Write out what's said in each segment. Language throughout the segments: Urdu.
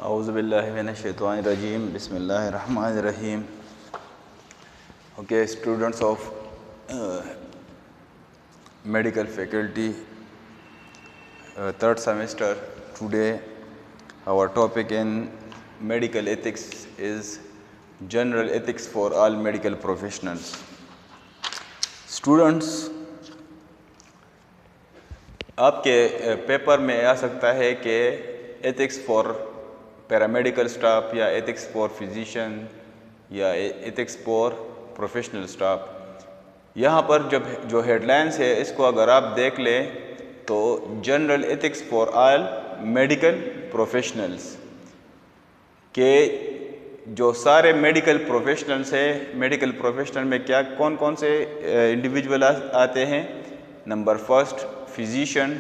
اعوذ باللہ من الشیطان الرجیم بسم اللہ الرحمن الرحیم. Okay, students of medical faculty, third semester, today our topic in medical ethics is general ethics for all medical professionals. Students, آپ کے پیپر میں آ سکتا ہے کہ ایتھکس فار پیرامیڈیکل اسٹاف یا ایتھکس فار فزیشین یا ایتھکس فار پروفیشنل اسٹاف. یہاں پر جو ہیڈ لائنس ہے اس کو اگر آپ دیکھ لیں تو general ethics for all medical professionals کہ جو سارے میڈیکل پروفیشنلز ہیں، میڈیکل پروفیشنل میں کیا کون سے انڈیویجول آتے ہیں. نمبر فرسٹ فزیشین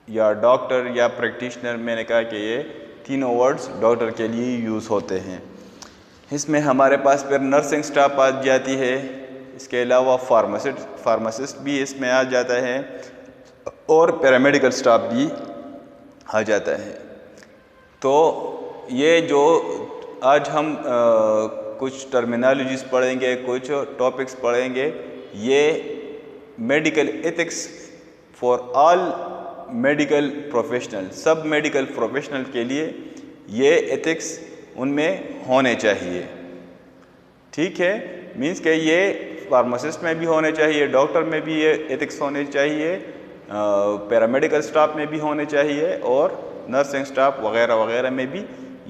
یا ڈاکٹر یا پریکٹیشنر. میں نے کہا کہ یہ تینوں ورڈز ڈاکٹر کے لیے یوز ہوتے ہیں. اس میں ہمارے پاس پھر نرسنگ سٹاف آ جاتی ہے. اس کے علاوہ فارماسسٹ بھی اس میں آ جاتا ہے اور پیرامیڈیکل سٹاف بھی آ جاتا ہے. تو یہ جو آج ہم کچھ ٹرمینالوجیز پڑھیں گے، کچھ ٹاپکس پڑھیں گے، یہ medical ethics for all medical professional, sub medical professional کے لیے یہ ایتھکس ان میں ہونے چاہیے. ٹھیک ہے، مینس کہ یہ فارماسسٹ میں بھی ہونے چاہیے، ڈاکٹر میں بھی یہ ایتھکس ہونے چاہیے، پیرامیڈیکل سٹاف میں بھی ہونے چاہیے اور نرسنگ سٹاف وغیرہ وغیرہ میں بھی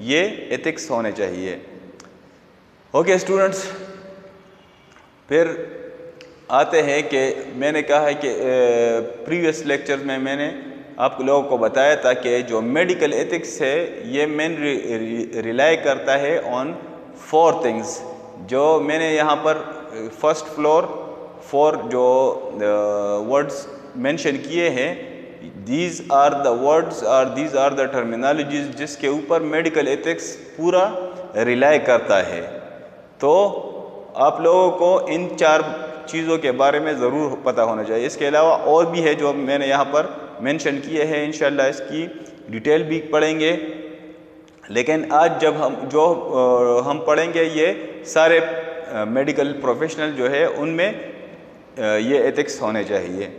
یہ ایتھکس ہونے چاہیے. اوکے اسٹوڈنٹس، پھر آتے ہیں کہ میں نے کہا ہے کہ پریویس لیکچر میں نے آپ لوگوں کو بتایا تھا کہ جو میڈیکل ایتھکس ہے یہ مین ریلائی کرتا ہے آن 4 things. جو میں نے یہاں پر فرسٹ فلور 4 جو ورڈز مینشن کیے ہیں، دیز آر دا ورڈز اور دیز آر دا ٹرمینالوجیز جس کے اوپر میڈیکل ایتھکس پورا ریلائی کرتا ہے. تو آپ لوگوں کو ان 4 چیزوں کے بارے میں ضرور پتہ ہونا چاہیے. اس کے علاوہ اور بھی ہے جو میں نے یہاں پر مینشن کیے ہیں، انشاءاللہ اس کی ڈیٹیل بھی پڑھیں گے. لیکن آج جب ہم پڑھیں گے یہ سارے میڈیکل پروفیشنل جو ہے ان میں یہ ایتھکس ہونے چاہیے.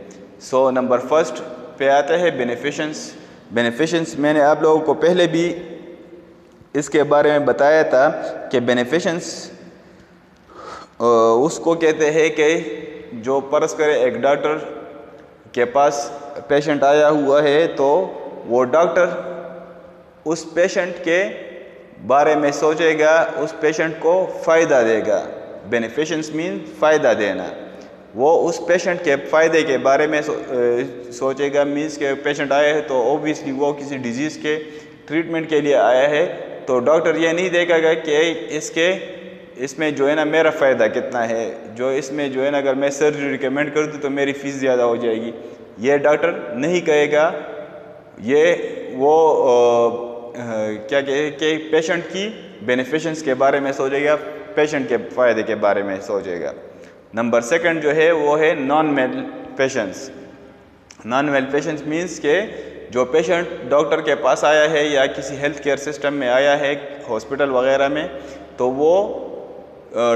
سو نمبر فرسٹ پہ آتا ہے بینیفیشنس. میں نے آپ لوگوں کو پہلے بھی اس کے بارے میں بتایا تھا کہ بینیفیشنس اس کو کہتے ہیں کہ جو فرض کرے ایک ڈاکٹر کے پاس پیشنٹ آیا ہوا ہے تو وہ ڈاکٹر اس پیشنٹ کے بارے میں سوچے گا، اس پیشنٹ کو فائدہ دے گا. بینیفیشنس مین فائدہ دینا. وہ اس پیشنٹ کے فائدے کے بارے میں سوچے گا. مینس کہ پیشنٹ آیا ہے تو اوبیسلی وہ کسی ڈیزیز کے ٹریٹمنٹ کے لیے آیا ہے، تو ڈاکٹر یہ نہیں دیکھے گا کہ اس میں جو ہے نا میرا فائدہ کتنا ہے، جو اس میں جو ہے نا اگر میں سرجری ریکمینڈ کر دوں تو میری فیس زیادہ ہو جائے گی. یہ ڈاکٹر نہیں کہے گا. یہ وہ کیا کہ پیشنٹ کی بینیفیشنس کے بارے میں سوچے گا، پیشنٹ کے فائدے کے بارے میں سوچے گا. نمبر سیکنڈ جو ہے وہ ہے نان میل پیشنٹس. نان میل پیشنٹس مینس کہ جو پیشنٹ ڈاکٹر کے پاس آیا ہے یا کسی ہیلتھ کیئر سسٹم میں آیا ہے، ہاسپٹل وغیرہ میں، تو وہ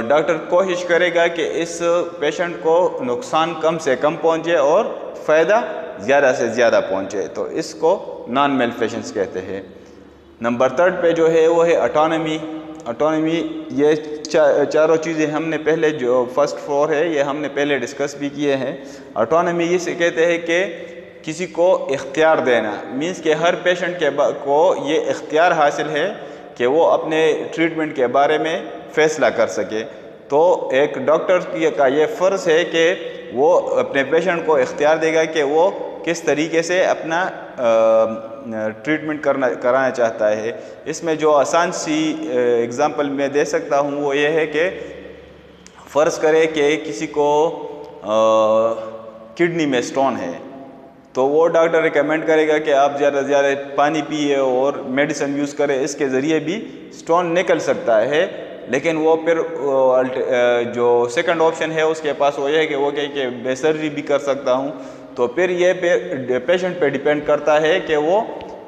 ڈاکٹر کوشش کرے گا کہ اس پیشنٹ کو نقصان کم سے کم پہنچے اور فائدہ زیادہ سے زیادہ پہنچے. تو اس کو نان میل پیشنٹس کہتے ہیں. نمبر 3 پہ جو ہے وہ ہے اٹانومی. یہ چاروں چیزیں ہم نے پہلے جو فرسٹ 4 ہے یہ ہم نے پہلے ڈسکس بھی کیے ہیں. اٹانومی اسے کہتے ہیں کہ کسی کو اختیار دینا. مینس کہ ہر پیشنٹ کو یہ اختیار حاصل ہے کہ وہ اپنے ٹریٹمنٹ کے بارے میں فیصلہ کر سکے. تو ایک ڈاکٹر کا یہ فرض ہے کہ وہ اپنے پیشنٹ کو اختیار دے گا کہ وہ کس طریقے سے اپنا ٹریٹمنٹ کرانا چاہتا ہے. اس میں جو آسان سی اگزامپل میں دے سکتا ہوں وہ یہ ہے کہ فرض کرے کہ کسی کو کڈنی میں سٹون ہے، تو وہ ڈاکٹر ریکمینڈ کرے گا کہ آپ زیادہ سے زیادہ پانی پیئے اور میڈیسن یوز کرے، اس کے ذریعے بھی سٹون نکل سکتا ہے. لیکن وہ پھر جو سیکنڈ آپشن ہے اس کے پاس وہ یہ ہے کہ وہ کہے کہ میں سرجری بھی کر سکتا ہوں. تو پھر یہ پیشنٹ پہ ڈیپینڈ کرتا ہے کہ وہ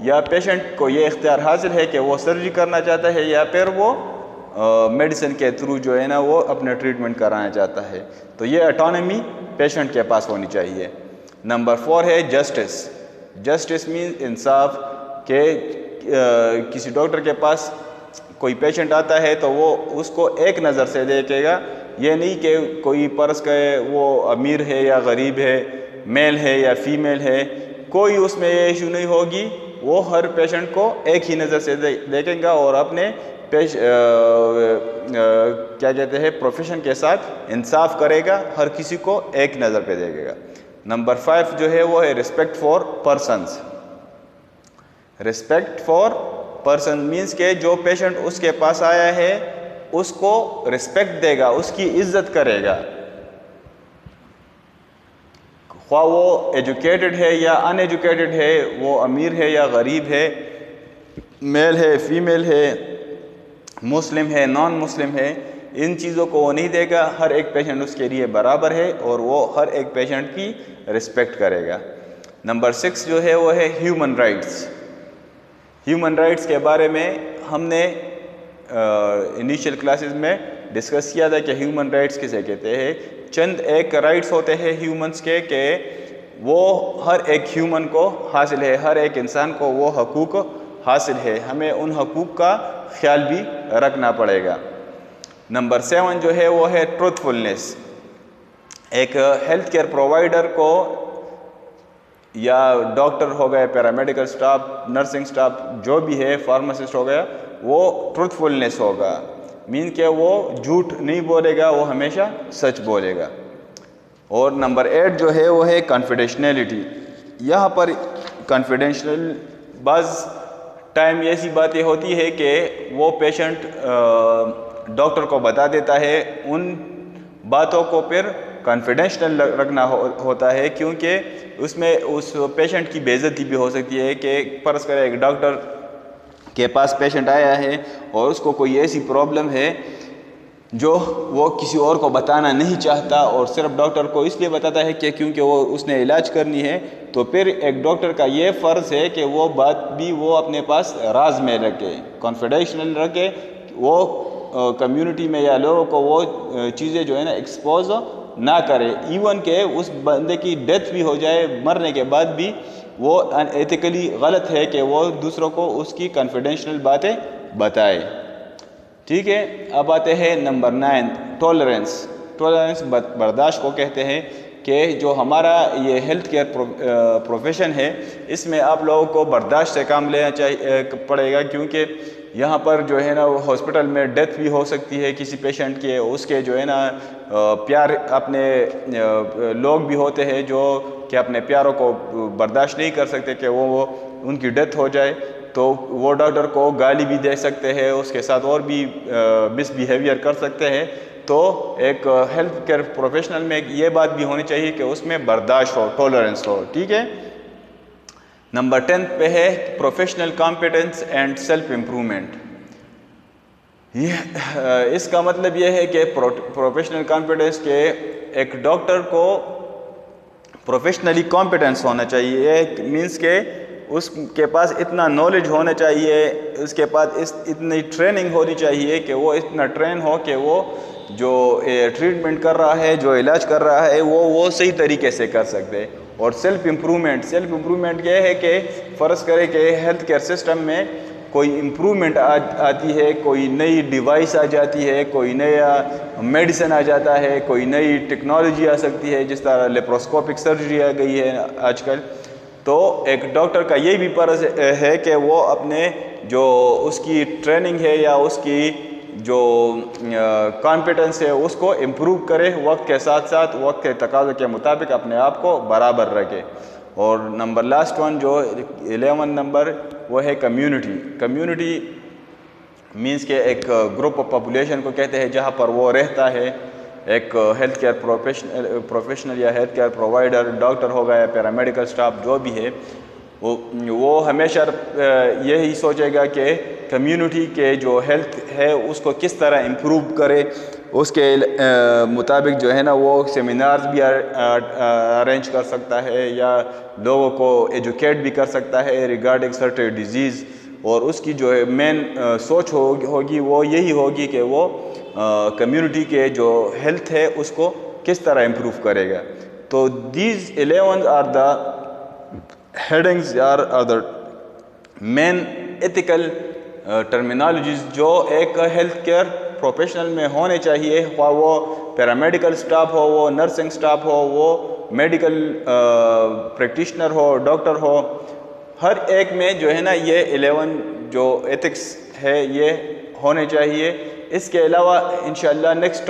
یا پیشنٹ کو یہ اختیار حاصل ہے کہ وہ سرجری کرنا چاہتا ہے یا پھر وہ میڈیسن کے تھرو جو ہے نا وہ اپنا ٹریٹمنٹ کرانا چاہتا ہے. تو یہ اٹانومی پیشنٹ کے پاس ہونی چاہیے. نمبر 4 ہے جسٹس. جسٹس مینس انصاف، کہ کسی ڈاکٹر کے پاس کوئی پیشنٹ آتا ہے تو وہ اس کو ایک نظر سے دیکھے گا، یہ نہیں کہ کوئی فرض کرے وہ امیر ہے یا غریب ہے، میل ہے یا فیمیل ہے، کوئی اس میں یہ ایشو نہیں ہوگی. وہ ہر پیشنٹ کو ایک ہی نظر سے دیکھیں گا اور اپنے کیا کہتے ہیں پروفیشن کے ساتھ انصاف کرے گا، ہر کسی کو ایک نظر پہ دیکھے گا. نمبر 5 جو ہے وہ ہے respect for persons. Respect for person means کہ جو پیشنٹ اس کے پاس آیا ہے اس کو رسپیکٹ دے گا، اس کی عزت کرے گا، خواہ وہ ایجوکیٹڈ ہے یا ان ایجوکیٹڈ ہے، وہ امیر ہے یا غریب ہے، میل ہے فیمیل ہے، مسلم ہے نان مسلم ہے، ان چیزوں کو وہ نہیں دے گا. ہر ایک پیشنٹ اس کے لیے برابر ہے اور وہ ہر ایک پیشنٹ کی رسپیکٹ کرے گا. نمبر 6 جو ہے وہ ہے ہیومن رائٹس. ہیومن رائٹس کے بارے میں ہم نے انیشیل کلاسز میں ڈسکس کیا تھا کہ ہیومن رائٹس کسے کہتے ہیں. چند ایک رائٹس ہوتے ہیں ہیومنس کے کہ وہ ہر ایک ہیومن کو حاصل ہے، ہر ایک انسان کو وہ حقوق حاصل ہے، ہمیں ان حقوق کا خیال بھی رکھنا پڑے گا. نمبر 7 جو ہے وہ ہے ٹروتھ فلنس. ایک ہیلتھ کیئر پرووائڈر کو یا ڈاکٹر ہو گئے، پیرامیڈیکل سٹاف، نرسنگ سٹاف جو بھی ہے، فارماسسٹ ہو گیا، وہ ٹروتھ فلنس ہوگا، مین کہ وہ جھوٹ نہیں بولے گا، وہ ہمیشہ سچ بولے گا. اور نمبر 8 جو ہے وہ ہے کانفیڈینشنلٹی. یہاں پر کانفیڈینشنل بعض ٹائم ایسی باتیں ہوتی ہے کہ وہ پیشنٹ ڈاکٹر کو بتا دیتا ہے، ان باتوں کو پھر کانفیڈینشنل رکھنا ہوتا ہے، کیونکہ اس میں اس پیشنٹ کی بے عزتی بھی ہو سکتی ہے. کہ فرض کرے ایک ڈاکٹر کے پاس پیشنٹ آیا ہے اور اس کو کوئی ایسی پرابلم ہے جو وہ کسی اور کو بتانا نہیں چاہتا اور صرف ڈاکٹر کو اس لیے بتاتا ہے کہ کیونکہ وہ اس نے علاج کرنی ہے، تو پھر ایک ڈاکٹر کا یہ فرض ہے کہ وہ بات بھی وہ اپنے پاس راز میں رکھے، کانفیڈینشنل رکھے، وہ کمیونٹی میں یا لوگوں کو وہ چیزیں جو ہے نا ایکسپوز نہ کرے. ایون کہ اس بندے کی ڈیتھ بھی ہو جائے، مرنے کے بعد بھی وہ ایتھیکلی غلط ہے کہ وہ دوسروں کو اس کی کانفیڈینشنل باتیں بتائے. ٹھیک ہے. اب آتے ہیں نمبر 9 ٹالرنس. ٹالرنس برداشت کو کہتے ہیں کہ جو ہمارا یہ ہیلتھ کیئر پروفیشن ہے، اس میں آپ لوگوں کو برداشت سے کام لینا پڑے گا، کیونکہ یہاں پر جو ہے نا ہاسپٹل میں ڈیتھ بھی ہو سکتی ہے کسی پیشنٹ کے، اس کے جو ہے نا پیار اپنے لوگ بھی ہوتے ہیں جو کہ اپنے پیاروں کو برداشت نہیں کر سکتے کہ وہ ان کی ڈیتھ ہو جائے، تو وہ ڈاکٹر کو گالی بھی دے سکتے ہیں، اس کے ساتھ اور بھی مس بیہیویئر کر سکتے ہیں. تو ایک ہیلتھ کیئر پروفیشنل میں یہ بات بھی ہونی چاہیے کہ اس میں برداشت ہو، ٹالرنس ہو. ٹھیک ہے. نمبر 10 پہ ہے professional competence and self improvement. اس کا مطلب یہ ہے کہ پروفیشنل کمپیٹنس کے ایک ڈاکٹر کو پروفیشنلی کمپیٹنس ہونا چاہیے. یہ مینس کہ اس کے پاس اتنا نالج ہونا چاہیے، اس کے پاس اتنی ٹریننگ ہونی چاہیے کہ وہ اتنا ٹرین ہو کہ وہ جو ٹریٹمنٹ کر رہا ہے، جو علاج کر رہا ہے، وہ صحیح طریقے سے کر سکتے. اور سیلف امپرومنٹ یہ ہے کہ فرض کرے کہ ہیلتھ کیئر سسٹم میں کوئی امپرومنٹ آتی ہے، کوئی نئی ڈیوائس آ جاتی ہے، کوئی نیا میڈیسن آ جاتا ہے، کوئی نئی ٹیکنالوجی آ سکتی ہے، جس طرح لیپروسکوپک سرجری آ گئی ہے آج کل. تو ایک ڈاکٹر کا یہ بھی فرض ہے کہ وہ اپنے جو اس کی ٹریننگ ہے یا اس کی جو کانفیڈنس ہے اس کو امپروو کرے، وقت کے ساتھ ساتھ وقت کے تقاضے کے مطابق اپنے آپ کو برابر رکھے. اور نمبر لاسٹ ون جو 11 نمبر وہ ہے کمیونٹی مینس کہ ایک گروپ آف پاپولیشن کو کہتے ہیں جہاں پر وہ رہتا ہے. ایک ہیلتھ کیئر پروفیشنل یا ہیلتھ کیئر پرووائڈر، ڈاکٹر ہو گیا، پیرامیڈیکل سٹاف جو بھی ہے، وہ ہمیشہ یہی سوچے گا کہ کمیونٹی کے جو ہیلتھ ہے اس کو کس طرح امپروو کرے. اس کے مطابق جو ہے نا وہ سیمینارز بھی ارینج کر سکتا ہے یا لوگوں کو ایجوکیٹ بھی کر سکتا ہے ریگارڈنگ سرٹن ڈیزیز. اور اس کی جو ہے مین سوچ ہوگی وہ یہی ہوگی کہ وہ کمیونٹی کے جو ہیلتھ ہے اس کو کس طرح امپروو کرے گا. تو these 11 are the headings are the main ethical terminologies جو ایک ہیلتھ کیئر پروفیشنل میں ہونے چاہیے, خواہ وہ پیرامیڈیکل سٹاف ہو, وہ نرسنگ سٹاف ہو, وہ میڈیکل پریکٹیشنر ہو, ڈاکٹر ہو. ہر ایک میں جو ہے نا یہ 11 جو ایتھکس ہے یہ ہونے چاہیے. اس کے علاوہ انشاءاللہ نیکسٹ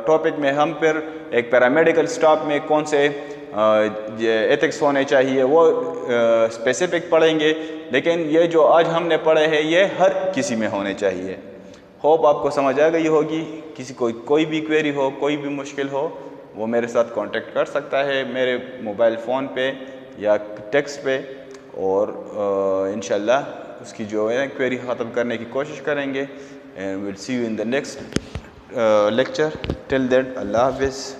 ٹاپک میں ہم پھر ایک پیرامیڈیکل سٹاف میں کون سے ایتھکس ہونے چاہیے وہ اسپیسیفک پڑھیں گے. لیکن یہ جو آج ہم نے پڑھے ہیں یہ ہر کسی میں ہونے چاہیے. ہوپ آپ کو سمجھ آ گئی ہوگی. کسی کو کوئی بھی کویری ہو, کوئی بھی مشکل ہو, وہ میرے ساتھ کانٹیکٹ کر سکتا ہے میرے موبائل فون پہ یا ٹیکسٹ پہ, اور انشاءاللہ اس کی جو ہے کویری ختم کرنے کی کوشش کریں گے. And we'll see you in the next lecture. Till then اللہ حافظ.